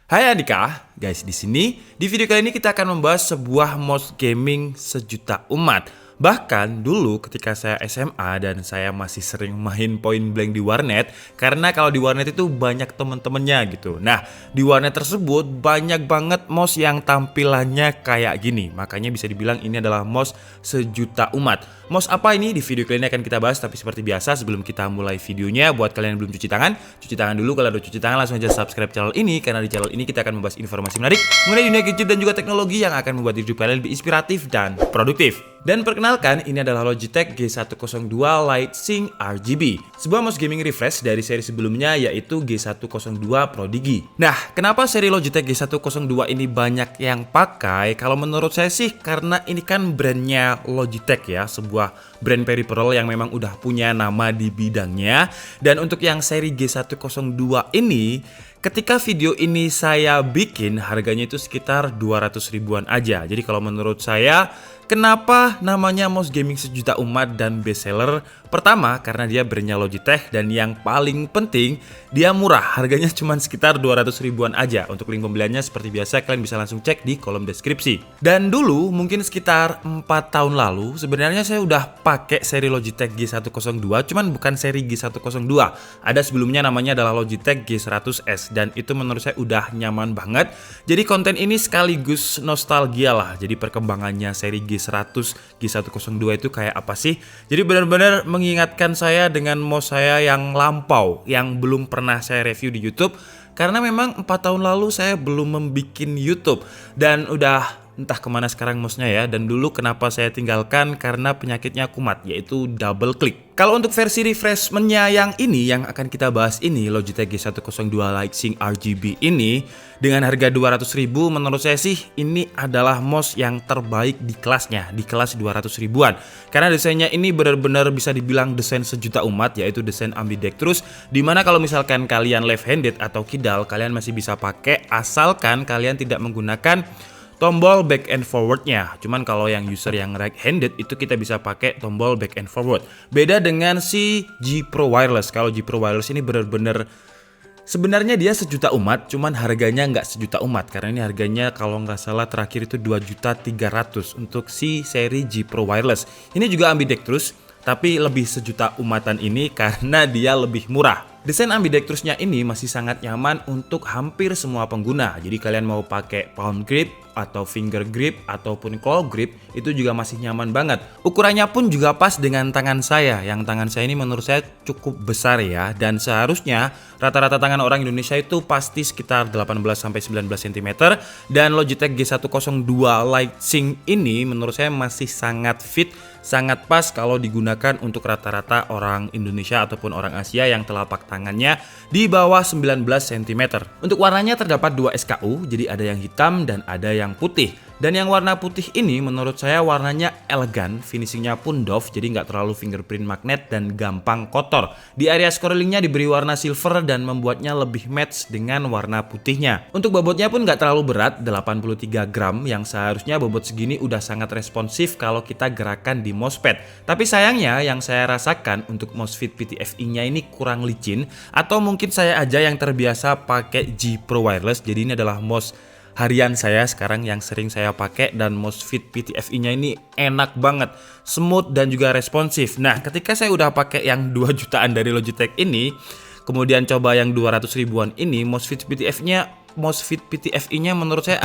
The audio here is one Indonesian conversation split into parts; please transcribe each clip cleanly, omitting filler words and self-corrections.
Hai Andika, guys di video kali ini kita akan membahas sebuah mouse gaming sejuta umat. Bahkan dulu ketika saya SMA dan saya masih sering main point blank di warnet, karena kalau di warnet itu banyak temen-temennya gitu. Nah, di warnet tersebut banyak banget mouse yang tampilannya kayak gini. Makanya bisa dibilang ini adalah mouse sejuta umat. Mouse apa ini? Di video kali ini akan kita bahas, tapi seperti biasa sebelum kita mulai videonya, buat kalian yang belum cuci tangan dulu. Kalau udah cuci tangan langsung aja subscribe channel ini, karena di channel ini kita akan membahas informasi menarik mengenai dunia gadget dan juga teknologi yang akan membuat hidup kalian lebih inspiratif dan produktif. Dan perkenalkan, ini adalah Logitech G102 Lite Sync RGB, sebuah mouse gaming refresh dari seri sebelumnya yaitu G102 Pro Digi. Nah, kenapa seri Logitech G102 ini banyak yang pakai? Kalau menurut saya sih karena ini kan brandnya Logitech ya, sebuah brand peripheral yang memang udah punya nama di bidangnya. Dan untuk yang seri G102 ini, ketika video ini saya bikin harganya itu sekitar 200 ribuan aja. Jadi kalau menurut saya, kenapa namanya mouse gaming sejuta umat dan bestseller? Pertama, karena dia brandnya Logitech, dan yang paling penting dia murah, harganya cuma sekitar 200 ribuan aja. Untuk link pembeliannya seperti biasa kalian bisa langsung cek di kolom deskripsi. Dan dulu mungkin sekitar 4 tahun lalu sebenarnya saya udah pakai seri Logitech G102, cuman bukan seri G102. Ada sebelumnya namanya adalah Logitech G100S, dan itu menurut saya udah nyaman banget. Jadi konten ini sekaligus nostalgia lah. Jadi perkembangannya seri G100, G102 itu kayak apa sih? Jadi benar-benar mengingatkan saya dengan mouse saya yang lampau, yang belum pernah saya review di YouTube. Karena memang 4 tahun lalu saya belum membuat YouTube, dan udah entah kemana sekarang mouse-nya ya. Dan dulu kenapa saya tinggalkan, karena penyakitnya kumat, yaitu double click. Kalau untuk versi refreshment-nya yang ini, yang akan kita bahas ini, Logitech G102 Lite Sync RGB ini, dengan harga 200 ribu, menurut saya sih ini adalah mouse yang terbaik di kelasnya, di kelas 200 ribuan. Karena desainnya ini benar-benar bisa dibilang desain sejuta umat, yaitu desain ambidextrous, dimana kalau misalkan kalian left-handed atau kidal, kalian masih bisa pakai asalkan kalian tidak menggunakan tombol back and forwardnya. Cuman kalau yang user yang right handed itu kita bisa pakai tombol back and forward. Beda dengan si G Pro Wireless. Kalau G Pro Wireless ini bener-bener sebenarnya dia sejuta umat, cuman harganya nggak sejuta umat. Karena ini harganya kalau nggak salah terakhir itu 2.300.000 untuk si seri G Pro Wireless. Ini juga ambidextrous, tapi lebih sejuta umatan ini karena dia lebih murah. Desain ambidextrousnya ini masih sangat nyaman untuk hampir semua pengguna. Jadi kalian mau pakai palm grip atau finger grip ataupun claw grip, itu juga masih nyaman banget. Ukurannya pun juga pas dengan tangan saya. Yang tangan saya ini menurut saya cukup besar ya, dan seharusnya rata-rata tangan orang Indonesia itu pasti sekitar 18-19 cm. Dan Logitech G102 Lite Sync ini menurut saya masih sangat fit, sangat pas kalau digunakan untuk rata-rata orang Indonesia ataupun orang Asia yang telapak tangannya di bawah 19 cm. Untuk warnanya terdapat 2 SKU, jadi ada yang hitam dan ada yang putih. Dan yang warna putih ini menurut saya warnanya elegan, finishingnya pun doff, jadi nggak terlalu fingerprint magnet dan gampang kotor. Di area scrollingnya diberi warna silver dan membuatnya lebih match dengan warna putihnya. Untuk bobotnya pun nggak terlalu berat, 83 gram, yang seharusnya bobot segini udah sangat responsif kalau kita gerakan di mousepad. Tapi sayangnya yang saya rasakan untuk mousefit PTFE-nya ini kurang licin, atau mungkin saya aja yang terbiasa pakai G Pro Wireless. Jadi ini adalah mouse harian saya sekarang yang sering saya pakai, dan mousefit PTFE-nya ini enak banget, smooth dan juga responsif. Nah, ketika saya udah pakai yang 2 jutaan dari Logitech ini, kemudian coba yang 200 ribuan ini, mousefit PTFE-nya menurut saya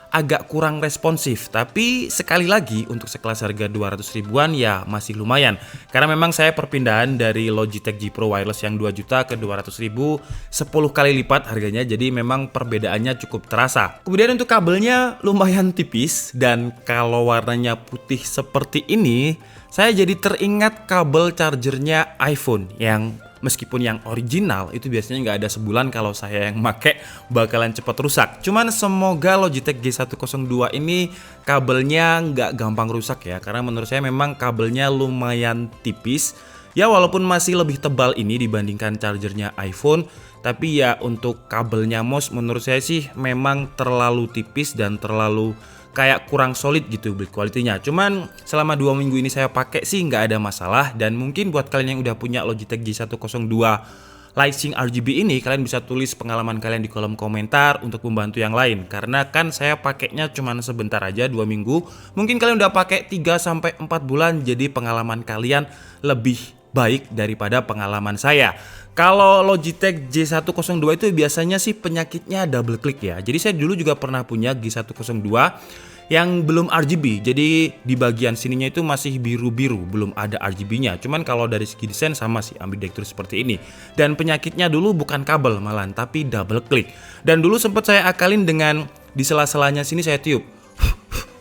agak kurang responsif. Tapi sekali lagi untuk sekelas harga 200 ribuan ya masih lumayan. Karena memang saya perpindahan dari Logitech G Pro Wireless yang 2 juta ke 200 ribu 10 kali lipat harganya. Jadi memang perbedaannya cukup terasa. Kemudian untuk kabelnya lumayan tipis, dan kalau warnanya putih seperti ini, saya jadi teringat kabel chargernya iPhone yang meskipun yang original itu biasanya nggak ada sebulan, kalau saya yang make bakalan cepat rusak. Cuman semoga Logitech G102 ini kabelnya nggak gampang rusak ya, karena menurut saya memang kabelnya lumayan tipis. Ya walaupun masih lebih tebal ini dibandingkan chargernya iPhone, tapi ya untuk kabelnya mouse menurut saya sih memang terlalu tipis dan terlalu kayak kurang solid gitu build quality-nya. Cuman selama 2 minggu ini saya pakai sih nggak ada masalah. Dan mungkin buat kalian yang udah punya Logitech G102 Lightsync RGB ini kalian bisa tulis pengalaman kalian di kolom komentar untuk membantu yang lain. Karena kan saya pakainya cuma sebentar aja 2 minggu. Mungkin kalian udah pakai 3-4 bulan, jadi pengalaman kalian lebih baik daripada pengalaman saya. Kalau Logitech G102 itu biasanya sih penyakitnya double click ya. Jadi saya dulu juga pernah punya G102 yang belum RGB. Jadi di bagian sininya itu masih biru-biru, belum ada RGB-nya. Cuman kalau dari segi desain sama sih ambidextrous seperti ini. Dan penyakitnya dulu bukan kabel malahan, tapi double click. Dan dulu sempat saya akalin dengan di sela-selanya sini saya tiup.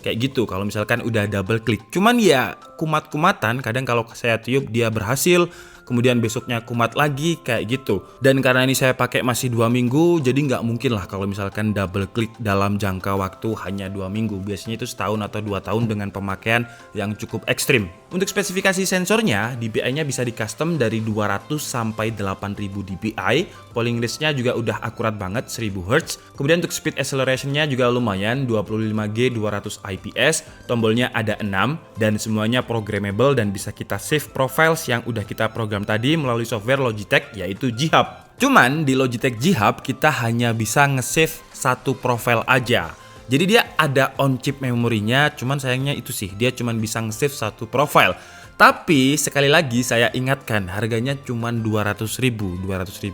Kayak gitu kalau misalkan udah double click. Cuman ya kumat-kumatan, kadang kalau saya tiup dia berhasil, kemudian besoknya kumat lagi kayak gitu. Dan karena ini saya pakai masih 2 minggu, jadi nggak mungkin lah kalau misalkan double click dalam jangka waktu hanya 2 minggu. Biasanya itu setahun atau 2 tahun dengan pemakaian yang cukup ekstrim. Untuk spesifikasi sensornya, DPI-nya bisa di custom dari 200 sampai 8000 DPI. Polling rate-nya juga udah akurat banget 1000 Hz. Kemudian untuk speed acceleration-nya juga lumayan 25G 200 IPS. Tombolnya ada 6 dan semuanya programmable dan bisa kita save profiles yang udah kita program tadi melalui software Logitech yaitu G-Hub. Cuman di Logitech G-Hub kita hanya bisa nge-save satu profile aja. Jadi dia ada on chip memorinya, cuman sayangnya itu sih dia cuman bisa nge-save satu profile. Tapi sekali lagi saya ingatkan harganya cuman 200.000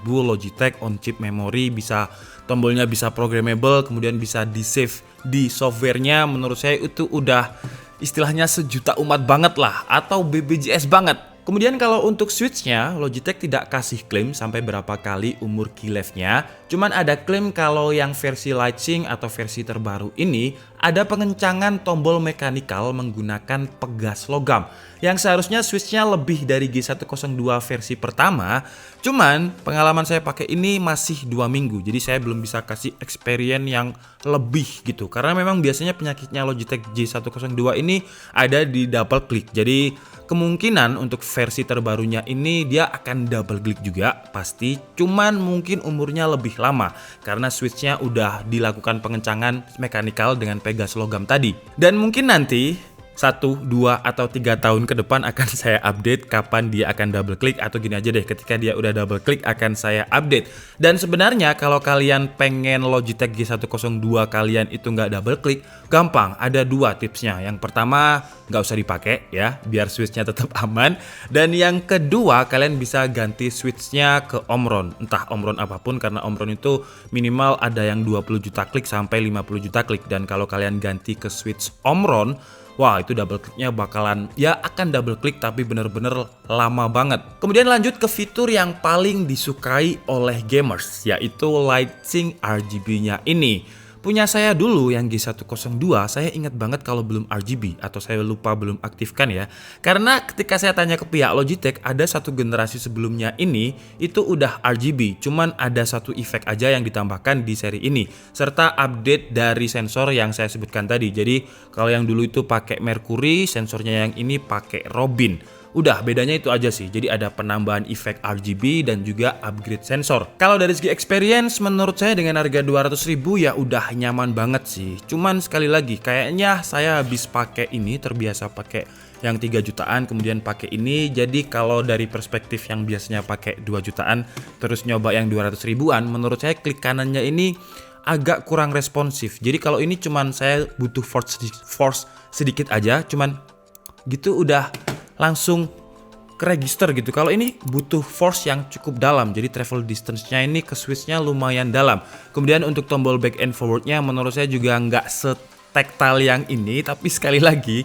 Logitech on chip memory, bisa tombolnya bisa programmable, kemudian bisa di save di softwarenya. Menurut saya itu udah istilahnya sejuta umat banget lah, atau BBJS banget. Kemudian kalau untuk switchnya, Logitech tidak kasih klaim sampai berapa kali umur keylifenya. Cuman ada klaim kalau yang versi Lightsync atau versi terbaru ini ada pengencangan tombol mekanikal menggunakan pegas logam. Yang seharusnya switchnya lebih dari G102 versi pertama. Cuman pengalaman saya pakai ini masih 2 minggu. Jadi saya belum bisa kasih experience yang lebih gitu. Karena memang biasanya penyakitnya Logitech G102 ini ada di double click. Jadi kemungkinan untuk versi terbarunya ini dia akan double click juga pasti, cuman mungkin umurnya lebih lama karena switchnya udah dilakukan pengencangan mekanikal dengan pegas logam tadi. Dan mungkin nanti 1, 2, atau 3 tahun ke depan akan saya update kapan dia akan double click, atau gini aja deh, ketika dia udah double click akan saya update. Dan sebenarnya kalau kalian pengen Logitech G102 kalian itu nggak double click, gampang, ada 2 tipsnya. Yang pertama, nggak usah dipakai ya, biar switchnya tetap aman. Dan yang kedua, kalian bisa ganti switchnya ke Omron, entah Omron apapun, karena Omron itu minimal ada yang 20 juta klik sampai 50 juta klik. Dan kalau kalian ganti ke switch Omron, wah itu double clicknya bakalan ya akan double click tapi bener-bener lama banget. Kemudian lanjut ke fitur yang paling disukai oleh gamers, yaitu Lightsync RGB-nya ini. Punya saya dulu yang G102, saya ingat banget kalau belum RGB, atau saya lupa belum aktifkan ya. Karena ketika saya tanya ke pihak Logitech, ada satu generasi sebelumnya ini itu udah RGB, cuman ada satu efek aja yang ditambahkan di seri ini, serta update dari sensor yang saya sebutkan tadi. Jadi kalau yang dulu itu pakai Mercury, sensornya yang ini pakai Robin. Udah, bedanya itu aja sih. Jadi ada penambahan efek RGB dan juga upgrade sensor. Kalau dari segi experience, menurut saya dengan harga 200.000 ya udah nyaman banget sih. Cuman sekali lagi, kayaknya saya habis pakai ini, terbiasa pakai yang 3 jutaan, kemudian pakai ini. Jadi kalau dari perspektif yang biasanya pakai 2 jutaan, terus nyoba yang 200 ribuan, menurut saya klik kanannya ini agak kurang responsif. Jadi kalau ini cuman saya butuh force sedikit aja, cuman gitu udah langsung ke register gitu. Kalau ini butuh force yang cukup dalam, jadi travel distance-nya ini ke switch-nya lumayan dalam. Kemudian untuk tombol back and forward-nya menurut saya juga nggak se-tactile yang ini, tapi sekali lagi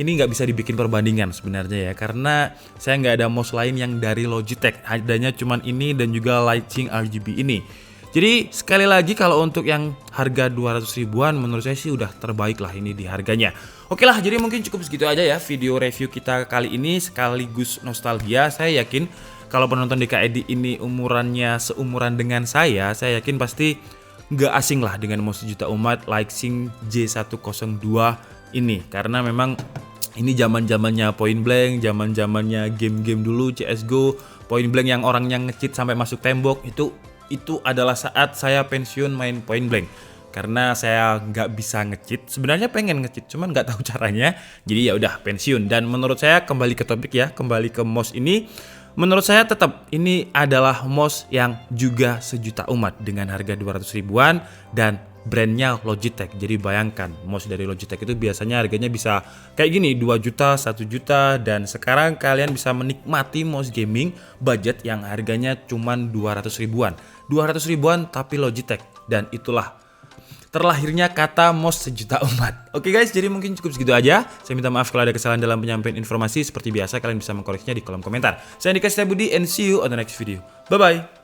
ini nggak bisa dibikin perbandingan sebenarnya ya, karena saya nggak ada mouse lain yang dari Logitech, adanya cuman ini dan juga Lightsync RGB ini. Jadi sekali lagi kalau untuk yang harga 200 ribuan menurut saya sih udah terbaik lah ini di harganya. Oke lah, jadi mungkin cukup segitu aja ya video review kita kali ini, sekaligus nostalgia. Saya yakin kalau penonton DKED ini umurannya seumuran dengan saya yakin pasti nggak asing lah dengan mouse sejuta umat Lightsync G102 ini. Karena memang ini zaman-zamannya Point Blank, zaman-zamannya game-game dulu CSGO, Point Blank yang orangnya nge-cheat sampai masuk tembok, itu adalah saat saya pensiun main Point Blank. Karena saya nggak bisa nge-cheat, sebenarnya pengen nge-cheat cuman nggak tahu caranya, jadi ya udah pensiun. Dan menurut saya, kembali ke topik ya, kembali ke mouse ini, Menurut saya tetap ini adalah mouse yang juga sejuta umat dengan harga 200 ribuan dan brandnya Logitech. Jadi bayangkan mouse dari Logitech itu biasanya harganya bisa kayak gini 2 juta, 1 juta, dan sekarang kalian bisa menikmati mouse gaming budget yang harganya cuman 200 ribuan. 200 ribuan tapi Logitech, dan itulah terlahirnya kata mouse sejuta umat. Oke guys, jadi mungkin cukup segitu aja. Saya minta maaf kalau ada kesalahan dalam penyampaian informasi. Seperti biasa kalian bisa mengkoreksinya di kolom komentar. Saya Andika Setiabudi and see you on the next video. Bye bye.